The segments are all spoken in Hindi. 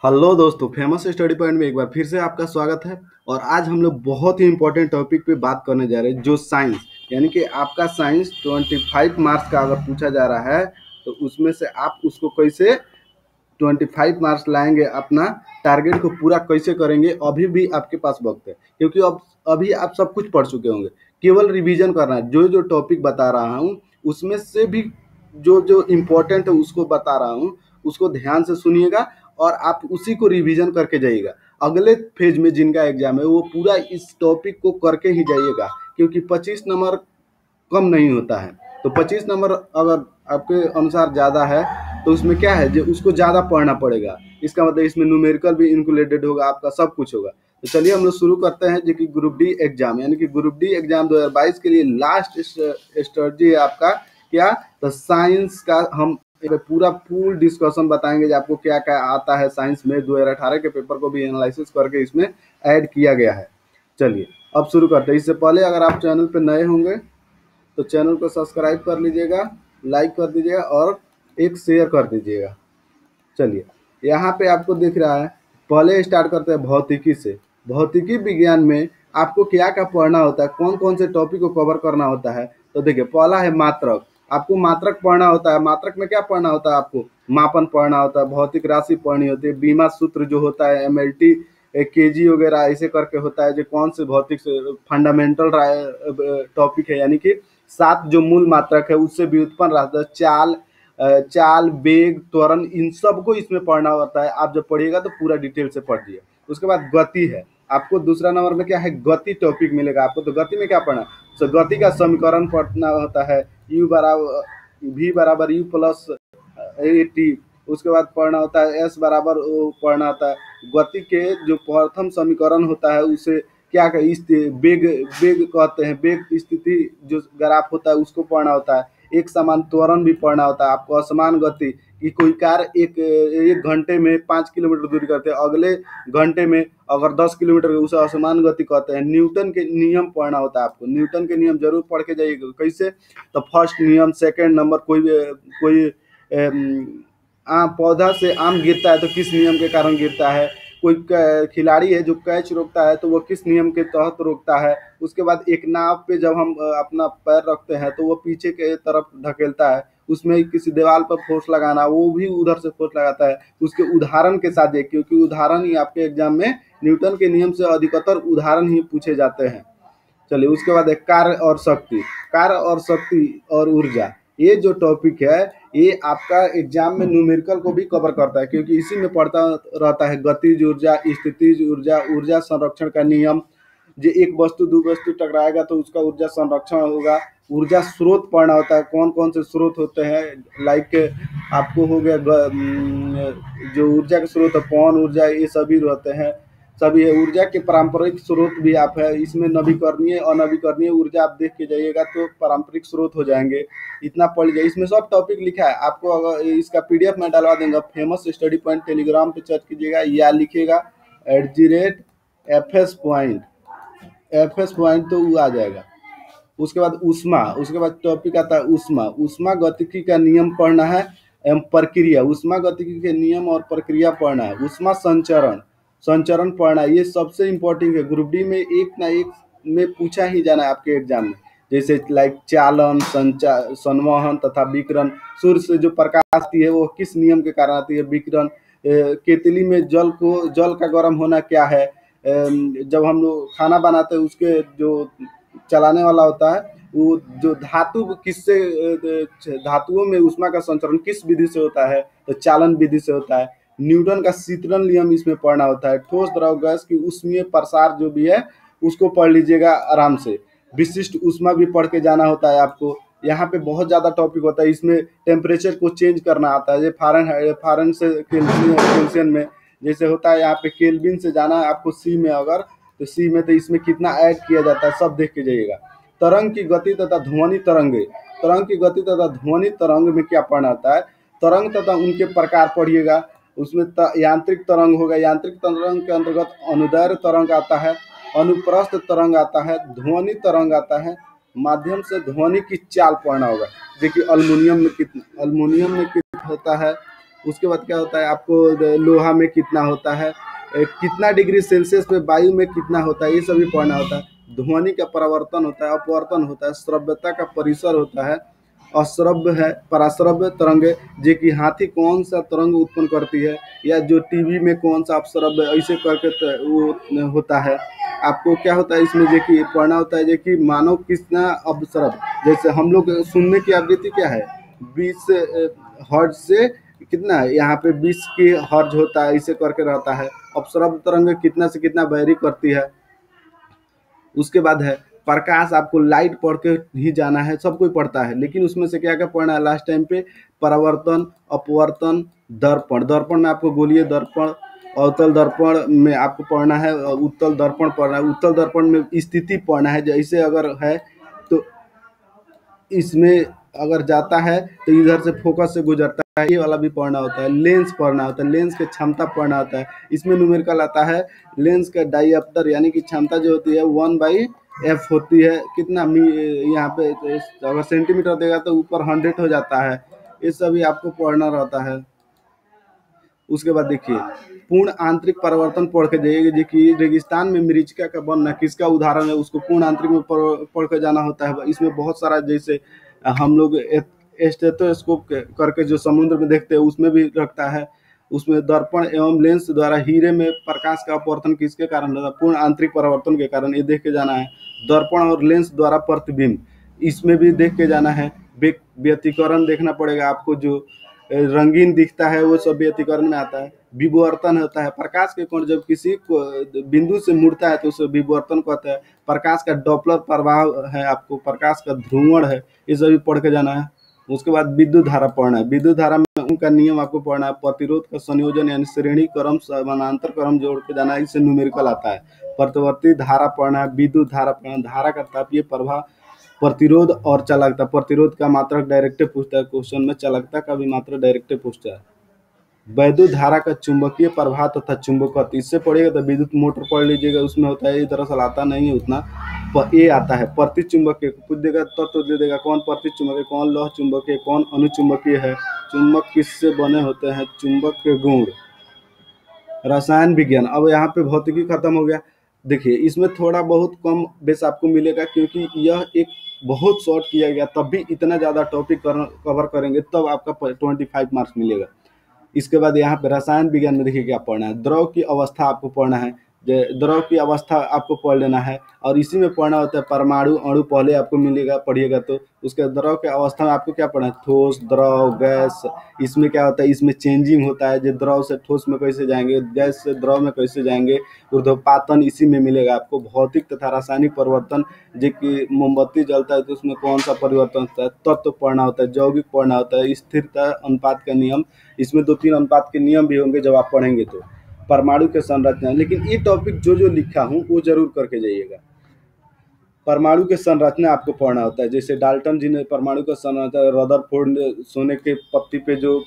हेलो दोस्तों, फेमस स्टडी पॉइंट में एक बार फिर से आपका स्वागत है। और आज हम लोग बहुत ही इंपॉर्टेंट टॉपिक पे बात करने जा रहे हैं, जो साइंस यानी कि आपका साइंस 25 मार्क्स का अगर पूछा जा रहा है तो उसमें से आप उसको कैसे 25 मार्क्स लाएंगे, अपना टारगेट को पूरा कैसे करेंगे। अभी भी आपके पास वक्त है, क्योंकि अब अभी आप सब कुछ पढ़ चुके होंगे। केवल रिवीजन करना है। जो जो टॉपिक बता रहा हूँ उसमें से भी जो जो इम्पोर्टेंट है उसको बता रहा हूँ, उसको ध्यान से सुनिएगा और आप उसी को रिवीजन करके जाइएगा। अगले फेज में जिनका एग्जाम है वो पूरा इस टॉपिक को करके ही जाइएगा, क्योंकि 25 नंबर कम नहीं होता है। तो 25 नंबर अगर आपके अनुसार ज़्यादा है तो उसमें क्या है, जो उसको ज़्यादा पढ़ना पड़ेगा। इसका मतलब इसमें न्यूमेरिकल भी इंक्लूडेड होगा, आपका सब कुछ होगा। तो चलिए हम लोग शुरू करते हैं, जो कि ग्रुप डी एग्जाम यानी कि ग्रुप डी एग्जाम 2022 के लिए लास्ट स्ट्रेटजी है आपका क्या, तो साइंस का हम पूरा फुल डिस्कशन बताएंगे कि आपको क्या क्या आता है साइंस में। 2018 के पेपर को भी एनालिसिस करके इसमें ऐड किया गया है। चलिए अब शुरू करते हैं। इससे पहले अगर आप चैनल पर नए होंगे तो चैनल को सब्सक्राइब कर लीजिएगा, लाइक कर दीजिएगा और एक शेयर कर दीजिएगा। चलिए यहाँ पे आपको दिख रहा है, पहले स्टार्ट करते हैं भौतिकी से। भौतिकी विज्ञान में आपको क्या क्या पढ़ना होता है, कौन कौन से टॉपिक को कवर करना होता है। तो देखिए, पहला है मात्रक। आपको मात्रक पढ़ना होता है। मात्रक में क्या पढ़ना होता है, आपको मापन पढ़ना होता है, भौतिक राशि पढ़नी होती है, बीमा सूत्र जो होता है, MLT केजी वगैरह ऐसे करके होता है, जो कौन से भौतिक से फंडामेंटल टॉपिक है, यानी कि 7 जो मूल मात्रक है उससे व्युत्पन्न रहता है। चाल, वेग, त्वरण, इन सब को इसमें पढ़ना होता है। आप जब पढ़िएगा तो पूरा डिटेल से पढ़िए। उसके बाद गति है। आपको दूसरा नंबर में क्या है, गति टॉपिक मिलेगा आपको। तो गति में क्या पढ़ना, तो गति का समीकरण पढ़ना होता है, v बराबर u प्लस AT। उसके बाद पढ़ना होता है S बराबर O पढ़ना होता है। गति के जो प्रथम समीकरण होता है उसे क्या वेग वेग कहते हैं। वेग स्थिति जो ग्राफ होता है उसको पढ़ना होता है। एक समान त्वरण भी पढ़ना होता है आपको। असमान गति कि कोई कार एक घंटे में 5 किलोमीटर दूरी करते हैं, अगले घंटे में अगर 10 किलोमीटर, उसे असमान गति कहते हैं। न्यूटन के नियम पढ़ना होता है आपको। न्यूटन के नियम जरूर पढ़ के जाइएगा। कैसे, तो फर्स्ट नियम, सेकंड नंबर, कोई पौधा से आम गिरता है तो किस नियम के कारण गिरता है। कोई खिलाड़ी है जो कैच रोकता है तो वो किस नियम के तहत रोकता है। उसके बाद एक नाव पे जब हम अपना पैर रखते हैं तो वो पीछे के तरफ ढकेलता है, उसमें किसी दीवार पर फोर्स लगाना, वो भी उधर से फोर्स लगाता है। उसके उदाहरण के साथ देखिए, क्योंकि उदाहरण ही आपके एग्जाम में न्यूटन के नियम से अधिकतर उदाहरण ही पूछे जाते हैं। चलिए उसके बाद एक कार्य और शक्ति। कार्य और शक्ति और ऊर्जा, ये जो टॉपिक है ये आपका एग्जाम में न्यूमेरिकल को भी कवर करता है, क्योंकि इसी में पढ़ता रहता है गतिज ऊर्जा, स्थितिज ऊर्जा, ऊर्जा संरक्षण का नियम। जो एक वस्तु दो वस्तु टकराएगा तो उसका ऊर्जा संरक्षण होगा। ऊर्जा स्रोत पढ़ना होता है, कौन कौन से स्रोत होते हैं। लाइक आपको हो गया जो ऊर्जा के स्रोत है, पवन ऊर्जा, ये सभी रहते हैं। सभी है। ऊर्जा के पारंपरिक स्रोत भी आप है, इसमें नवीकरणीय अनवीकरणीय ऊर्जा आप देख के जाइएगा तो पारंपरिक स्रोत हो जाएंगे। इतना पढ़ लीजिए, इसमें सब टॉपिक लिखा है। आपको अगर इसका PDF में डलवा देंगे, फेमस स्टडी पॉइंट टेलीग्राम पे सर्च कीजिएगा या लिखिएगा @FS पॉइंट तो वो आ जाएगा। उसके बाद ऊष्मा, उसके बाद टॉपिक आता है ऊष्मा। ऊष्मा गतिकी का नियम पढ़ना है एवं प्रक्रिया। ऊष्मा गतिकी के नियम और प्रक्रिया पढ़ना है। ऊष्मा संचरण, संचरण पढ़ना है। ये सबसे इम्पोर्टेंट है, ग्रुप डी में एक ना एक में पूछा ही जाना है आपके एग्जाम में। जैसे लाइक चालन, संवहन तथा विकिरण। सूर्य से जो प्रकाश आती है वो किस नियम के कारण आती है, विकिरण। केतली में जल का गर्म होना क्या है। जब हम लोग खाना बनाते हैं उसके जो चलाने वाला होता है, वो जो धातु किससे, धातुओं में ऊष्मा का संचरण किस विधि से होता है, तो चालन विधि से होता है। न्यूटन का शीतलन नियम इसमें पढ़ना होता है। ठोस द्रव गैस की ऊष्मीय प्रसार जो भी है उसको पढ़ लीजिएगा आराम से। विशिष्ट ऊष्मा भी पढ़ के जाना होता है आपको। यहाँ पे बहुत ज़्यादा टॉपिक होता है। इसमें टेम्परेचर को चेंज करना आता है। फारेन से केल्विन में जैसे होता है, यहाँ पे केल्विन से जाना है आपको सी में, अगर तो सी में तो इसमें कितना ऐड किया जाता है सब देख के जाइएगा। तरंग की गति तथा ध्वनि तरंगे। तरंग की गति तथा ध्वनि तरंग में क्या पढ़ना आता है, तरंग तथा उनके प्रकार पढ़िएगा। उसमें यांत्रिक तरंग होगा। यांत्रिक तरंग के अंतर्गत अनुदैर्घ्य तरंग आता है, अनुप्रस्थ तरंग आता है, ध्वनि तरंग आता है। माध्यम से ध्वनि की चाल पढ़ना होगा। देखिए अल्मुनियम में कितना होता है, उसके बाद क्या होता है आपको लोहा में कितना होता है, कितना डिग्री सेल्सियस पे वायु में कितना होता है, ये सभी पढ़ना होता है। ध्वनि का परावर्तन होता है, अपवर्तन होता है, श्रव्यता का परिसर होता है, अश्रव्य है, पराश्रव्य तरंग, जे कि हाथी कौन सा तरंग उत्पन्न करती है, या जो टीवी में कौन सा अपश्रव्य, ऐसे करके वो होता है। आपको क्या होता है इसमें, जे कि पढ़ना होता है जे कि मानव कितना अपश्रव्य, जैसे हम लोग सुनने की आवृत्ति क्या है 20 हर्ट्ज से कितना है यहाँ पे 20 की हर्ज होता है, इसे करके रहता है। अपश्रव्य तरंग कितना से कितना वैरी करती है। उसके बाद है प्रकाश, आपको लाइट पढ़ के ही जाना है, सब कोई पढ़ता है, लेकिन उसमें से क्या क्या पढ़ना है लास्ट टाइम पे, परावर्तन, अपवर्तन, दर्पण। दर्पण में आपको गोलीय दर्पण, अवतल दर्पण में आपको पढ़ना है, उत्तल दर्पण पढ़ना है। उत्तल दर्पण में स्थिति पढ़ना है, जैसे अगर है तो इसमें अगर जाता है तो इधर से फोकस से गुजरता है, ये वाला भी पढ़ना होता है। लेंस पढ़ना होता है, लेंस की क्षमता पढ़ना होता है। इसमें न्यूमेरिकल आता है, लेंस का डायप्टर यानी कि क्षमता जो होती है 1/f होती है, कितना यहाँ पे अगर सेंटीमीटर देगा तो ऊपर 100 हो जाता है। ये सभी आपको पढ़ना रहता है। उसके बाद देखिए पूर्ण आंतरिक परिवर्तन पढ़ के जाइए, जो कि रेगिस्तान में मरीचिका का बनना किसका उदाहरण है, उसको पूर्ण आंतरिक में पढ़ के जाना होता है। इसमें बहुत सारा, जैसे हम लोग स्टेथोस्कोप करके जो समुद्र में देखते हैं उसमें भी रखता है। उसमें दर्पण एवं लेंस द्वारा हीरे में प्रकाश का अपवर्तन किसके कारण होता है, पूर्ण आंतरिक परिवर्तन के कारण, ये देख के जाना है। दर्पण और लेंस द्वारा प्रतिबिंब, इसमें भी देख के जाना है। व्यतिकरण देखना पड़ेगा आपको, जो रंगीन दिखता है वो सब व्यतिकरण में आता है। विवर्तन होता है, प्रकाश के कोण जब किसी बिंदु से मुड़ता है तो उसे विवर्तन कहता है। प्रकाश का डॉपलर प्रभाव है, आपको प्रकाश का ध्रुवण है, ये सभी पढ़ के जाना है। उसके बाद विद्युत धारा पढ़ना है। विद्युत धारा में उनका नियम आपको पढ़ना है। प्रतिरोध का संयोजन यानी श्रेणी क्रम समानांतर क्रम जोड़ के जाना है, इससे न्यूमेरिकल आता है। प्रतिवर्ती धारा पढ़ना है, विद्युत धारा पढ़ना, धारा का तापीय प्रभाव, प्रतिरोध और चालकता। प्रतिरोध का मात्रक डायरेक्टिव पूछता है क्वेश्चन में, चालकता का भी मात्रक डायरेक्टिव पूछता है। वैद्युत धारा का चुंबकीय प्रभाव तथा चुंबकत्व, इससे पढ़िएगा तो विद्युत मोटर पढ़ लीजिएगा, उसमें होता है, ये दरअसल आता नहीं है उतना। ये आता है प्रति चुंबकीय, पूछ देगा तत्व दे देगा, कौन प्रति चुंबकीय, कौन लौह चुंबकीय, कौन अनुचुंबकीय है, चुंबक किससे बने होते हैं, चुंबक के गुण। रसायन विज्ञान, अब यहाँ पे भौतिकी खत्म हो गया। देखिए इसमें थोड़ा बहुत कम बेस आपको मिलेगा, क्योंकि यह एक बहुत शॉर्ट किया गया, तब भी इतना ज़्यादा टॉपिक कवर करेंगे तब आपका 25 मार्क्स मिलेगा। इसके बाद यहाँ पे रसायन विज्ञान में देखिए क्या पढ़ना है, द्रव की अवस्था आपको पढ़ना है। द्रव की अवस्था आपको पढ़ लेना है, और इसी में पढ़ना होता है परमाणु अणु, पहले आपको मिलेगा पढ़िएगा तो। उसके द्रव के अवस्था में आपको क्या पढ़ना है, ठोस, द्रव, गैस। इसमें क्या होता है, इसमें चेंजिंग होता है, जो द्रव से ठोस में कैसे जाएंगे, गैस से द्रव में कैसे जाएंगे, ऊर्ध्वपातन इसी में मिलेगा आपको। भौतिक तथा रासायनिक परिवर्तन, जो कि मोमबत्ती जलता है तो उसमें कौन सा परिवर्तन होता है, तत्व पढ़ना होता है। यौगिक पढ़ना होता है, स्थिरता अनुपात का नियम, इसमें 2-3 अनुपात के नियम भी होंगे जब आप पढ़ेंगे तो। परमाणु के संरचना, लेकिन ये टॉपिक जो जो लिखा हूँ वो जरूर करके जाइएगा। परमाणु के संरचना आपको पढ़ना होता है, जैसे डाल्टन जी ने परमाणु का संरचना, रदरफोर्ड ने सोने के पत्ती पे जो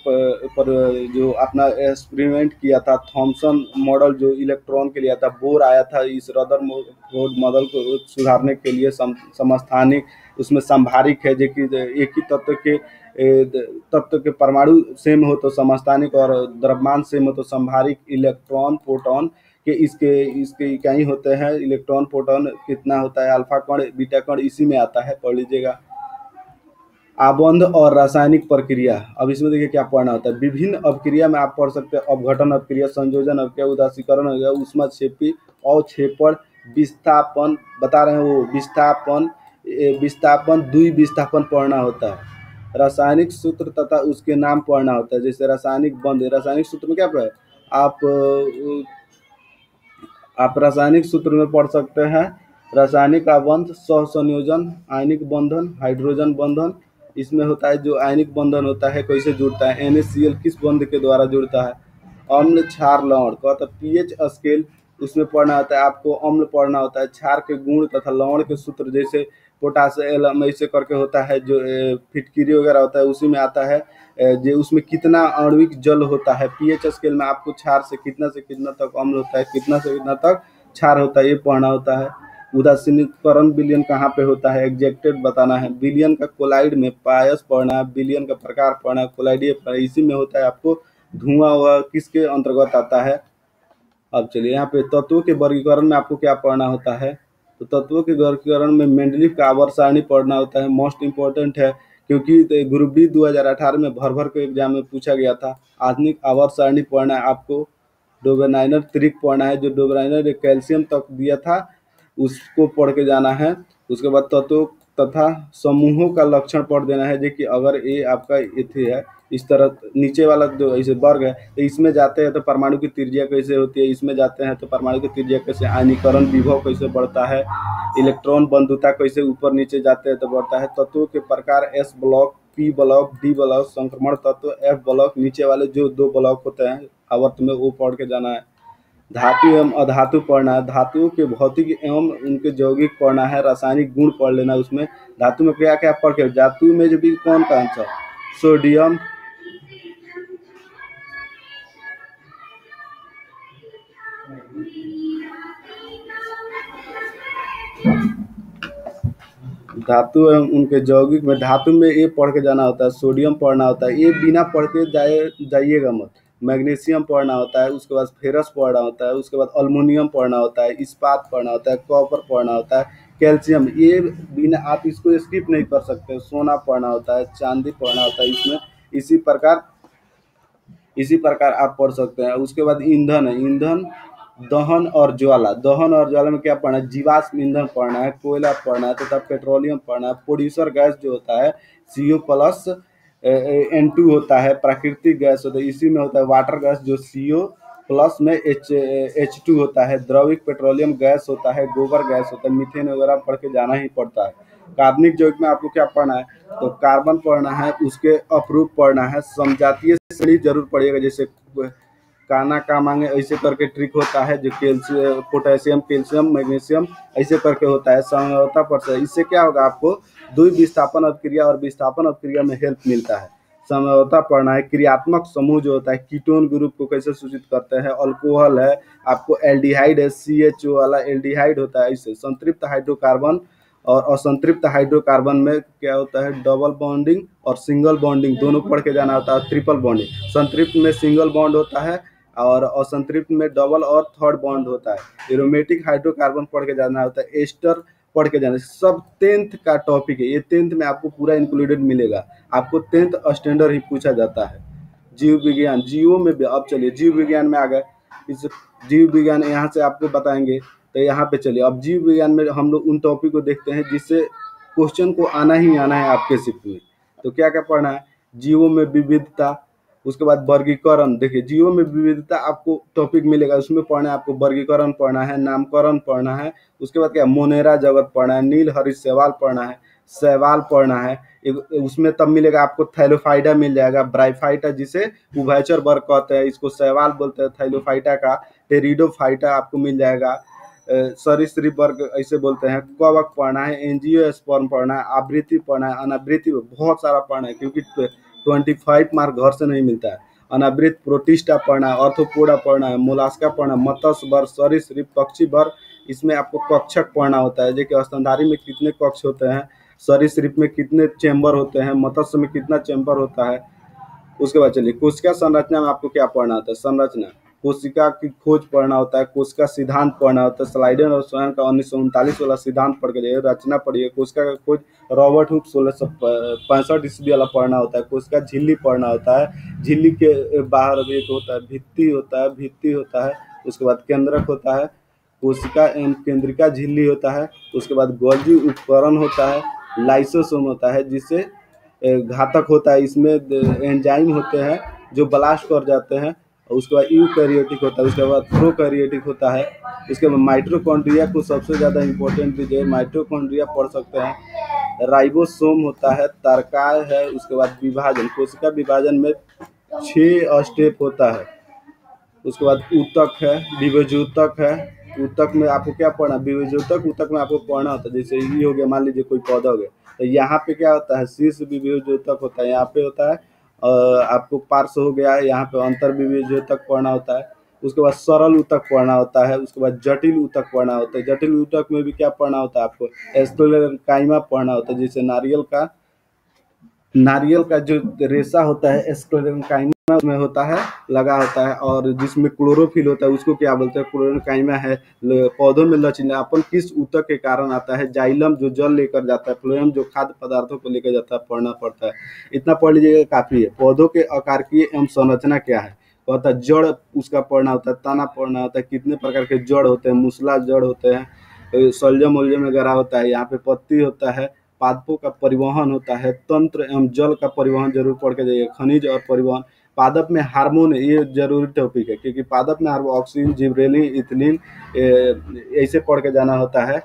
अपना एक्सपेरिमेंट किया था, थॉमसन मॉडल जो इलेक्ट्रॉन के लिए आया था, बोर आया था इस रदरफोर्ड मॉडल को सुधारने के लिए। समस्थानिक, उसमें संभारिक है, जो कि एक ही तत्व के परमाणु सेम हो तो समस्थानिक, और द्रव्यमान सेम हो तो संभारिक। इलेक्ट्रॉन प्रोटॉन के इसके इकाई होते हैं, इलेक्ट्रॉन प्रोटॉन कितना होता है, अल्फा कण बीटा कण इसी में आता है, पढ़ लीजिएगा। आबंध और रासायनिक प्रक्रिया, अब इसमें देखिए क्या पढ़ना होता है। विभिन्न अपक्रिया में आप पढ़ सकते हैं, अपघटन अपक्रिया, संयोजन अपक्रिया, उदासीकरण हो गया, ऊष्माक्षेपी, अवक्षेपण, विस्थापन, बता रहे हैं वो विस्थापन द्विविस्थापन पढ़ना होता है। रासायनिक सूत्र तथा उसके नाम पढ़ना होता है, जैसे रासायनिक बंध। रासायनिक सूत्र में क्या पढ़े आप रासायनिक सूत्र में पढ़ सकते हैं, रासायनिक आबंध, सहसंयोजन, आयनिक बंधन, हाइड्रोजन बंधन। इसमें होता है जो आयनिक बंधन होता है कैसे जुड़ता है, NaCl किस बंध के द्वारा जुड़ता है। अम्ल, क्षार, लवण, कहता पीएच स्केल, उसमें पढ़ना होता है आपको। अम्ल पढ़ना होता है, क्षार के गुण तथा लवण के सूत्र, जैसे पोटास ऐसे करके होता है, जो फिटकिरी वगैरह होता है उसी में आता है। जो उसमें कितना आणविक जल होता है, पीएच स्केल में आपको क्षार से कितना तक अम्ल होता है, कितना से कितना तक क्षार होता है, ये पढ़ना होता है। उदासीनीकरण विलयन कहाँ पे होता है, एग्जैक्टेड बताना है। विलयन का कोलाइड में पायस पढ़ना है, विलयन का प्रकार पढ़ना है, कोलाइडीय पढ़ना है, इसी में होता है आपको धुआं हुआ किसके अंतर्गत आता है। अब चलिए यहाँ पे तत्वों के वर्गीकरण में आपको क्या पढ़ना होता है। तो तत्वों के वर्गीकरण में मेंडलीव का आवर्त सारणी पढ़ना होता है, मोस्ट इंपॉर्टेंट है क्योंकि ग्रुप बी 2018 में भर भर के एग्जाम में पूछा गया था। आधुनिक आवर्त सारणी पढ़ना है आपको। डोबेनाइनर त्रिक पढ़ना है, जो डोबेनाइनर कैल्शियम तक दिया था उसको पढ़ के जाना है। उसके बाद तत्वों तथा समूहों का लक्षण पढ़ देना है। देखिए अगर ये आपका इथे है इस तरह नीचे वाला जो ऐसे वर्ग है, तो इसमें जाते हैं तो परमाणु की त्रिज्या कैसे होती है, इसमें जाते हैं तो परमाणु की त्रिज्या कैसे, आयनीकरण विभव कैसे बढ़ता है, इलेक्ट्रॉन बंधुता कैसे ऊपर नीचे जाते हैं तो बढ़ता है। तत्वों के प्रकार S block, P block, D block, संक्रमण तत्व, एफ ब्लॉक, नीचे वाले जो 2 ब्लॉक होते हैं आवर्त में वो पढ़ के जाना है। धातु एवं अधातु पढ़ना है। धातुओं के भौतिक एवं उनके यौगिक पढ़ना है। रासायनिक गुण पढ़ लेना उसमें। धातु में क्या क्या पढ़ के, धातु में जो भी कौन का आंसर, सोडियम, धातु एवं उनके यौगिक में धातु में ये पढ़ के जाना होता है, सोडियम पढ़ना होता है, ये बिना पढ़ के जाइएगा मत। मैग्नीशियम पढ़ना होता है, उसके बाद फेरस पढ़ना होता है, उसके बाद अल्मुनियम पढ़ना होता है, इस्पात पढ़ना होता है, कॉपर पढ़ना होता है, कैल्शियम, ये बिना आप इसको स्किप नहीं कर सकते। सोना पढ़ना होता है, चांदी पढ़ना होता है इसमें। इसी प्रकार आप पढ़ सकते हैं। उसके बाद ईंधन है, ईंधन, दहन और ज्वाला। दहन और ज्वाला में क्या पढ़ना है, जीवाश्म ईंधन पढ़ना है, कोयला पढ़ना है तथा पेट्रोलियम पढ़ना है। प्रोड्यूसर गैस जो होता है CO प्लस N2 होता है, प्राकृतिक गैस होता है, इसी में होता है वाटर गैस जो CO प्लस में H2 होता है। द्रविक पेट्रोलियम गैस होता है, गोबर गैस होता है, मीथेन वगैरह पढ़ के जाना ही पड़ता है। कार्बनिक यौगिक में आपको क्या पढ़ना है, तो कार्बन पढ़ना है, उसके अपरूप पढ़ना है, समजातीय श्रेणी जरूर पढ़िएगा, जैसे काना का मांगे ऐसे करके ट्रिक होता है, जो कैल्शियम, पोटेशियम, कैल्शियम, मैग्नीशियम ऐसे करके होता है, समझौता पढ़ सकते। इससे क्या होगा, आपको द्वि विस्थापन अपक्रिया और विस्थापन अपक्रिया में हेल्प मिलता है। समझौता पढ़ना है। क्रियात्मक समूह जो होता है, कीटोन ग्रुप को कैसे सूचित करते हैं, अल्कोहल है, आपको एल्डिहाइड है, CHO वाला एल्डिहाइड होता है। इससे संतृप्त हाइड्रोकार्बन और असंतृप्त हाइड्रोकार्बन में क्या होता है, डबल बॉन्डिंग और सिंगल बॉन्डिंग दोनों पढ़ के जाना होता है। ट्रिपल बॉन्डिंग, संतृप्त में सिंगल बॉन्ड होता है और असंतृप्त में डबल और थर्ड बॉन्ड होता है। एरोमेटिक हाइड्रोकार्बन पढ़ के जाना होता है। एस्टर पढ़ के जाना, सब 10th का टॉपिक है ये। 10th में आपको पूरा इंक्लूडेड मिलेगा, आपको 10th स्टैंडर्ड ही पूछा जाता है। जीव विज्ञान, जीवों में भी, अब चलिए जीव विज्ञान में आ गए। इस जीव विज्ञान यहाँ से आपको बताएंगे, तो यहाँ पे चलिए अब जीव विज्ञान में हम लोग उन टॉपिक को देखते हैं जिससे क्वेश्चन को आना ही आना है आपके शिफ्ट में। तो क्या क्या पढ़ना है, जीवों में विविधता, उसके बाद वर्गीकरण। देखिए जीवों में विविधता आपको टॉपिक मिलेगा, उसमें पढ़ना है आपको, वर्गीकरण पढ़ना है, नामकरण पढ़ना है, उसके बाद क्या मोनेरा जगत पढ़ना है, नील हरित शैवाल पढ़ना है, शैवाल पढ़ना है। उसमें तब मिलेगा आपको थैलोफाइटा मिल जाएगा, ब्राइफाइटा जिसे उभयचर वर्ग कहते हैं, इसको शैवाल बोलते हैं थैलोफाइटा का। टेरिडोफाइटा आपको मिल जाएगा, सरीसृप वर्ग ऐसे बोलते हैं। कवक पढ़ना है, एंजियोस्पर्म पढ़ना है, आवृत्ति पढ़ना है, अनावृत्ति बहुत सारा पढ़ना है क्योंकि 25 मार्क घर से नहीं मिलता है। अनावृत प्रोटिस्टा पढ़ना है, ऑर्थोपोडा पढ़ना है, मोलास्का पढ़ना है, मत्स्य वर्ग, सरीसृप, पक्षी वर्ग। इसमें आपको कक्षक पढ़ना होता है, देखिए स्तनधारी में कितने कक्ष होते हैं, सरीसृप में कितने चेंबर होते हैं, मत्स्य में कितना चेंबर होता है। उसके बाद चलिए कोशिका संरचना में आपको क्या पढ़ना होता है, संरचना, कोशिका की खोज पढ़ना होता है, कोशिका सिद्धांत पढ़ना होता है। स्लाइडन और स्वयं का 1939 वाला सिद्धांत पढ़ के जाइए। रचना पढ़िए, कोशिका का खोज रॉबर्ट हुक 1665 ईस्वी वाला पढ़ना होता है। कोशिका झिल्ली पढ़ना होता है, झिल्ली के बाहर एक होता है भित्ति होता है, भित्ति होता है, उसके बाद केंद्रक होता है, कोशिका एवं केंद्रिका झिल्ली होता है, उसके बाद गोल्जी उपकरण होता है, लाइसोसोम होता है जिससे घातक होता है, इसमें एंजाइम होते हैं जो ब्लास्ट कर जाते हैं। और उसके बाद यूकैरियोटिक होता है, उसके बाद प्रोकैरियोटिक होता है। इसके बाद माइटोकॉन्ड्रिया को सबसे ज़्यादा इंपॉर्टेंट दीजिए, माइटोकॉन्ड्रिया पढ़ सकते हैं। राइबोसोम होता है, तर्काय है, उसके बाद विभाजन, कोशिका विभाजन में 6 स्टेप होता है। उसके बाद ऊतक है, विभेजोतक है। ऊतक में आपको क्या पढ़ना, विभेजोतक ऊतक में आपको पढ़ना होता है। जैसे ये हो गया, मान लीजिए कोई पौधा हो गया, तो यहाँ पे क्या होता है, शीर्ष विभेजोतक होता है, यहाँ पे होता है आपको पार्श्व हो गया है, यहाँ पे अंतर विभेजोतक पढ़ना होता है। उसके बाद सरल ऊतक पढ़ना होता है, उसके बाद जटिल ऊतक पढ़ना होता है। जटिल ऊतक में भी क्या पढ़ना होता है आपको, एस्क्लेरेंकाइमा पढ़ना होता है। जैसे नारियल का जो रेशा होता है एस्क्लेरेंकाइमा कितना में होता है, लगा होता है। और जिसमें क्लोरोफिल होता है उसको क्या बोलते हैं, क्लोरेनकाइमा है। पौधों में लचीलापन किस ऊतक के कारण आता है, जाइलम जो जल लेकर जाता है, फ्लोएम जो खाद्य पदार्थों को लेकर जाता है, पढ़ना पड़ता है। इतना पढ़ लीजिएगा काफ़ी है। पौधों के आकारकीय एवं संरचना क्या है, होता है जड़ उसका पढ़ना होता है, तना पढ़ना होता है, कितने प्रकार के जड़ होते हैं, मूसला जड़ होते हैं, शलजम उलजम वगैरह होता है, यहाँ पे पत्ती होता है, पादपों का परिवहन होता है, तंत्र एवं जल का परिवहन जरूर पढ़ के जाइए, खनिज और परिवहन, पादप में हार्मोन, ये जरूरी टॉपिक है क्योंकि पादप में ऑक्सीजन, जिब्रेलिन, इथिलीन ऐसे पढ़ के जाना होता है।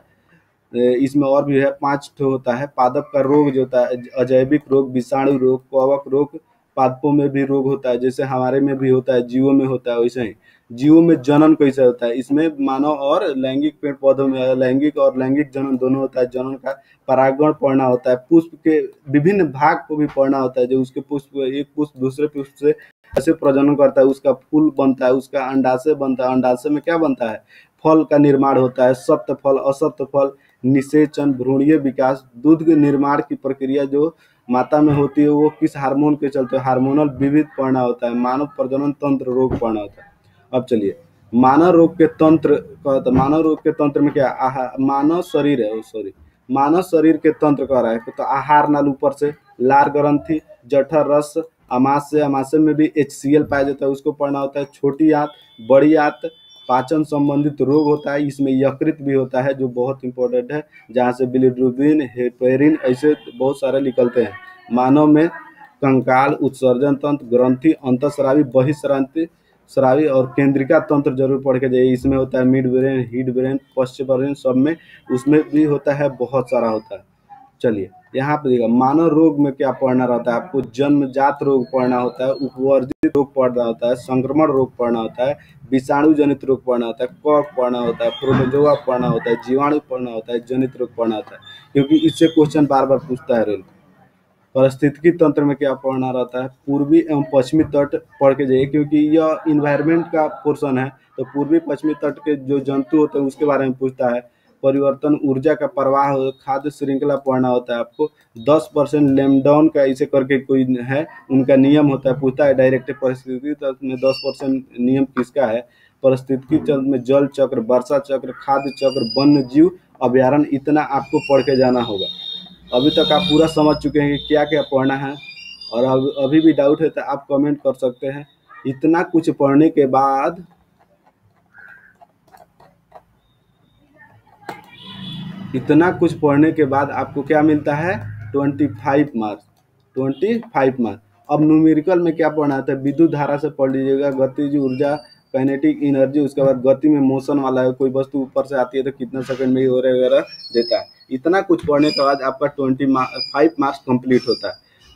इसमें और भी है 5 ठो होता है। पादप का रोग जो होता है, अजैविक रोग, विषाणु रोग, कवक रोग, पादपों में भी रोग होता है, जैसे हमारे में भी होता है, जीवों में होता है वैसे ही। जीवों में जनन कैसे होता है, इसमें मानव और लैंगिक पेड़ पौधों में लैंगिक और लैंगिक जनन दोनों होता है। जनन का परागण पढ़ना होता है, पुष्प के विभिन्न भाग को भी पढ़ना होता है, जो उसके पुष्प, एक पुष्प दूसरे पुष्प से कैसे प्रजनन करता है, उसका फूल बनता है, उसका अंडाशय बनता है, अंडाशय में क्या बनता है, फल का निर्माण होता है, सप्त फल, असप्त फल, निषेचन, भ्रूणीय विकास, दूध के निर्माण की प्रक्रिया जो माता में होती है वो किस हार्मोन के चलते, हार्मोनल विविध पढ़ना होता है। मानव प्रजनन तंत्र रोग पढ़ना होता है। अब चलिए मानव रोग के तंत्र का, मानव रोग के तंत्र में क्या, मानव शरीर है, सॉरी, मानव शरीर के तंत्र कह रहा है तो आहार नाल ऊपर से, लार ग्रंथि, जठर रस, आमाशय, आमाशय में भी HCl पाया जाता है, उसको पढ़ना होता है। छोटी आंत, बड़ी आंत, पाचन संबंधित रोग होता है, इसमें यकृत भी होता है जो बहुत इंपॉर्टेंट है, जहाँ से बिलिरुबिन, हेपेरिन ऐसे बहुत सारे निकलते हैं। मानव में कंकाल, उत्सर्जन तंत्र, ग्रंथि, अंतःस्रावी, बहिस्रांति स्रावी और केंद्रिका तंत्र जरूर पढ़ के जाइए। इसमें होता है मिड ब्रेन, हिड ब्रेन, पश्च ब्रेन, सब में उसमें भी होता है, बहुत सारा होता है। चलिए यहाँ पे देखिएगा मानव रोग में क्या पढ़ना रहता है आपको, जन्मजात रोग पढ़ना होता है, उपवर्जित रोग पढ़ना होता है, संक्रमण रोग पढ़ना होता है, विषाणु जनित रोग पढ़ना होता है, कफ पढ़ना होता है, प्रोटोजोआ पढ़ना होता है, जीवाणु पढ़ना होता है, जनित रोग पढ़ना होता है, क्योंकि इससे क्वेश्चन बार बार पूछता है रेल। पारिस्थितिकी तंत्र में क्या पढ़ना रहता है, पूर्वी एवं पश्चिमी तट पढ़ के जाइए क्योंकि यह इन्वायरमेंट का पोर्शन है, तो पूर्वी पश्चिमी तट के जो जंतु होते हैं उसके बारे में पूछता है। परिवर्तन, ऊर्जा का प्रवाह, खाद्य श्रृंखला पढ़ना होता है आपको। 10% लेमडाउन का ऐसे करके कोई है, उनका नियम होता है, पूछता है डायरेक्ट परिस्थितिकी तंत्र में 10% नियम किसका है। परिस्थितिकी तंत्र में जल चक्र, वर्षा चक्र, खाद्य चक्र, वन्य जीव अभ्यारण्य, इतना आपको पढ़ के जाना होगा। अभी तक आप पूरा समझ चुके हैं कि क्या क्या पढ़ना है, और अभी भी डाउट है तो आप कमेंट कर सकते हैं। इतना कुछ पढ़ने के बाद आपको क्या मिलता है, 25 मार्क्स, 25 मार्क्स। अब न्यूमेरिकल में क्या पढ़ना था, विद्युत धारा से पढ़ लीजिएगा, गतिज ऊर्जा, काइनेटिक एनर्जी, उसके बाद गति में मोशन वाला है, कोई वस्तु ऊपर से आती है तो कितना सेकंड में वगैरह देता है। इतना कुछ पढ़ने के बाद आपका 25 मार्क्स कंप्लीट होता है।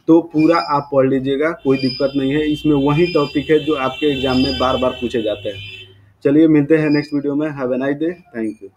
तो पूरा आप पढ़ लीजिएगा, कोई दिक्कत नहीं है, इसमें वही टॉपिक है जो आपके एग्जाम में बार बार पूछे जाते हैं। चलिए मिलते हैं नेक्स्ट वीडियो में। Have a nice day, thank you.